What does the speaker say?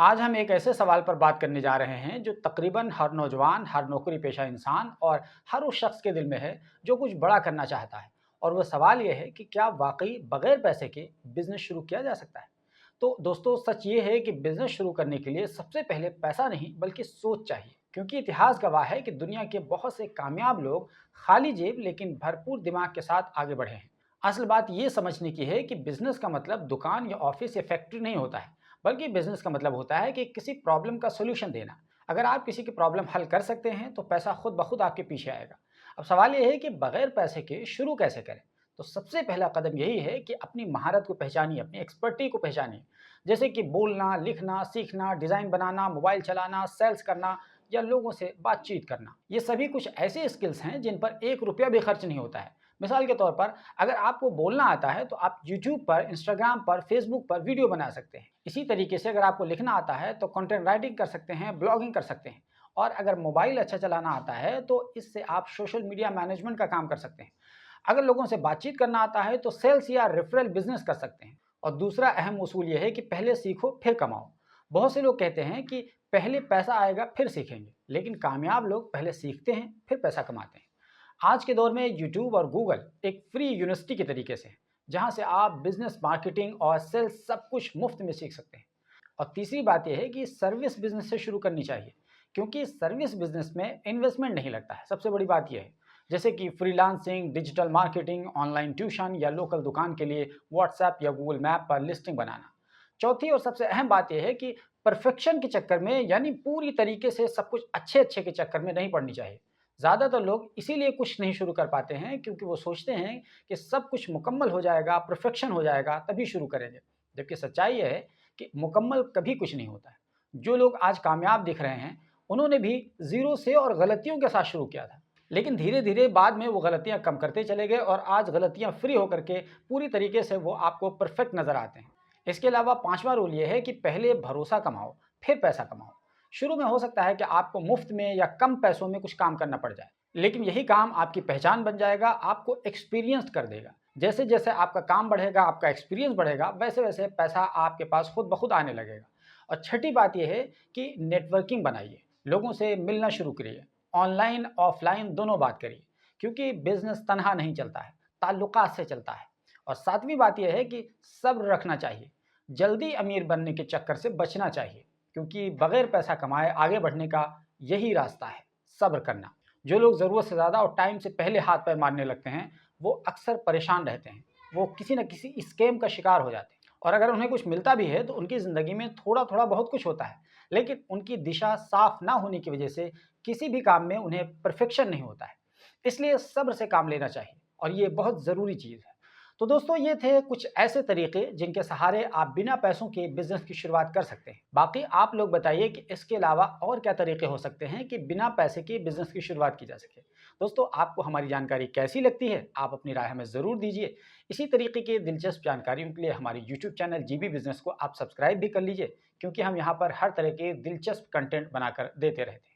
आज हम एक ऐसे सवाल पर बात करने जा रहे हैं जो तकरीबन हर नौजवान, हर नौकरी पेशा इंसान और हर उस शख्स के दिल में है जो कुछ बड़ा करना चाहता है। और वो सवाल ये है कि क्या वाकई बगैर पैसे के बिजनेस शुरू किया जा सकता है। तो दोस्तों, सच ये है कि बिजनेस शुरू करने के लिए सबसे पहले पैसा नहीं बल्कि सोच चाहिए, क्योंकि इतिहास गवाह है कि दुनिया के बहुत से कामयाब लोग खाली जेब लेकिन भरपूर दिमाग के साथ आगे बढ़े हैं। असल बात ये समझने की है कि बिजनेस का मतलब दुकान या ऑफिस या फैक्ट्री नहीं होता है, बल्कि बिजनेस का मतलब होता है कि किसी प्रॉब्लम का सोल्यूशन देना। अगर आप किसी की प्रॉब्लम हल कर सकते हैं तो पैसा खुद ब खुद आपके पीछे आएगा। अब सवाल यह है कि बगैर पैसे के शुरू कैसे करें। तो सबसे पहला कदम यही है कि अपनी महारत को पहचानिए, अपनी एक्सपर्टी को पहचानिए। जैसे कि बोलना, लिखना, सीखना, डिज़ाइन बनाना, मोबाइल चलाना, सेल्स करना या लोगों से बातचीत करना। ये सभी कुछ ऐसे स्किल्स हैं जिन पर एक रुपया भी खर्च नहीं होता है। मिसाल के तौर पर, अगर आपको बोलना आता है तो आप यूट्यूब पर, इंस्टाग्राम पर, फेसबुक पर वीडियो बना सकते हैं। इसी तरीके से अगर आपको लिखना आता है तो कंटेंट राइटिंग कर सकते हैं, ब्लॉगिंग कर सकते हैं। और अगर मोबाइल अच्छा चलाना आता है तो इससे आप सोशल मीडिया मैनेजमेंट का काम कर सकते हैं। अगर लोगों से बातचीत करना आता है तो सेल्स या रेफरल बिजनेस कर सकते हैं। और दूसरा अहम उसूल यह है कि पहले सीखो फिर कमाओ। बहुत से लोग कहते हैं कि पहले पैसा आएगा फिर सीखेंगे, लेकिन कामयाब लोग पहले सीखते हैं फिर पैसा कमाते हैं। आज के दौर में यूट्यूब और गूगल एक फ्री यूनिवर्सिटी के तरीके से है, जहां से आप बिजनेस, मार्केटिंग और सेल्स सब कुछ मुफ्त में सीख सकते हैं। और तीसरी बात यह है कि सर्विस बिजनेस से शुरू करनी चाहिए, क्योंकि सर्विस बिजनेस में इन्वेस्टमेंट नहीं लगता है। सबसे बड़ी बात यह है, जैसे कि freelancing, digital marketing, online tuition या लोकल दुकान के लिए व्हाट्सएप या गूगल मैप पर लिस्टिंग बनाना। चौथी और सबसे अहम बात यह है कि परफेक्शन के चक्कर में, यानी पूरी तरीके से सब कुछ अच्छे अच्छे के चक्कर में नहीं पड़नी चाहिए। ज़्यादातर लोग इसीलिए कुछ नहीं शुरू कर पाते हैं क्योंकि वो सोचते हैं कि सब कुछ मुकम्मल हो जाएगा, परफेक्शन हो जाएगा तभी शुरू करेंगे। जबकि सच्चाई ये है कि मुकम्मल कभी कुछ नहीं होता है। जो लोग आज कामयाब दिख रहे हैं, उन्होंने भी ज़ीरो से और गलतियों के साथ शुरू किया था। लेकिन धीरे धीरे बाद में वो गलतियां कम करते चले गए और आज गलतियां फ्री होकर के पूरी तरीके से वो आपको परफेक्ट नज़र आते हैं। इसके अलावा पांचवा रूल ये है कि पहले भरोसा कमाओ फिर पैसा कमाओ। शुरू में हो सकता है कि आपको मुफ्त में या कम पैसों में कुछ काम करना पड़ जाए, लेकिन यही काम आपकी पहचान बन जाएगा, आपको एक्सपीरियंस कर देगा। जैसे जैसे आपका काम बढ़ेगा, आपका एक्सपीरियंस बढ़ेगा, वैसे वैसे पैसा आपके पास खुद ब खुद आने लगेगा। और छठी बात यह है कि नेटवर्किंग बनाइए, लोगों से मिलना शुरू करिए। ऑनलाइन ऑफलाइन दोनों बात करिए, क्योंकि बिजनेस तनहा नहीं चलता है, ताल्लुकात से चलता है। और सातवीं बात यह है कि सब्र रखना चाहिए। जल्दी अमीर बनने के चक्कर से बचना चाहिए, क्योंकि बगैर पैसा कमाए आगे बढ़ने का यही रास्ता है, सब्र करना। जो लोग ज़रूरत से ज़्यादा और टाइम से पहले हाथ पैर मारने लगते हैं, वो अक्सर परेशान रहते हैं। वो किसी न किसी स्कैम का शिकार हो जाते हैं। और अगर उन्हें कुछ मिलता भी है तो उनकी ज़िंदगी में थोड़ा थोड़ा बहुत कुछ होता है, लेकिन उनकी दिशा साफ ना होने की वजह से किसी भी काम में उन्हें परफेक्शन नहीं होता है। इसलिए सब्र से काम लेना चाहिए, और ये बहुत ज़रूरी चीज़ है। तो दोस्तों, ये थे कुछ ऐसे तरीके जिनके सहारे आप बिना पैसों के बिजनेस की शुरुआत कर सकते हैं। बाकी आप लोग बताइए कि इसके अलावा और क्या तरीके हो सकते हैं कि बिना पैसे के बिजनेस की शुरुआत की जा सके। दोस्तों, आपको हमारी जानकारी कैसी लगती है, आप अपनी राय हमें ज़रूर दीजिए। इसी तरीके की दिलचस्प जानकारियों के लिए हमारी यूट्यूब चैनल जीबी बिजनेस को आप सब्सक्राइब भी कर लीजिए, क्योंकि हम यहाँ पर हर तरह के दिलचस्प कंटेंट बनाकर देते रहते हैं।